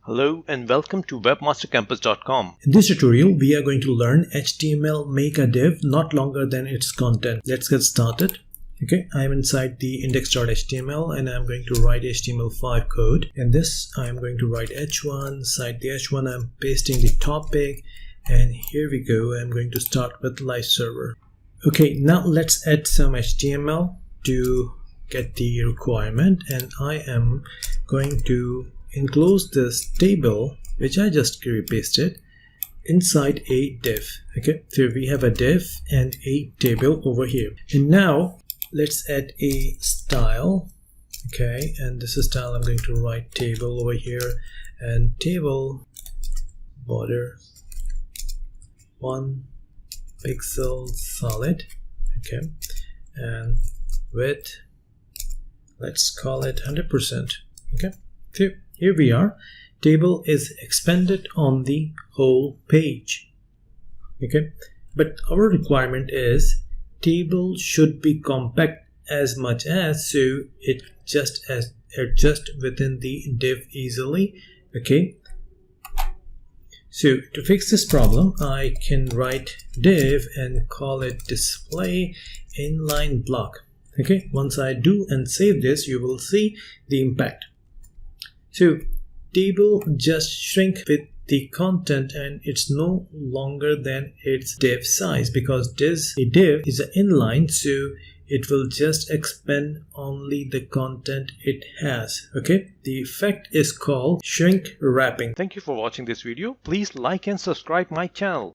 Hello and welcome to webmastercampus.com. In this tutorial, we are going to learn HTML make a div not longer than its content. Let's get started. Okay, I'm inside the index.html and I'm going to write HTML5 code. In this, I'm going to write h1. Inside the h1, I'm pasting the topic, and here we go. I'm going to start with live server. Okay, now let's add some HTML to get the requirement, and I am going to enclose this table which I just pasted inside a div. Okay, so we have a div and a table over here, and now let's add a style. Okay, and this is style. I'm going to write table over here, and table border 1 pixel solid. Okay, and width, let's call it 100%. Okay, so here we are. Table is expanded on the whole page. Okay, but our requirement is table should be compact as much as so it just adjust within the div easily. Okay, so to fix this problem, I can write div and call it display inline block. Okay, once I do and save this, you will see the impact. So table just shrink with the content, and it's no longer than its div size, because a div is an inline, so it will just expand only the content it has. Okay, the effect is called shrink wrapping. Thank you for watching this video. Please like and subscribe my channel.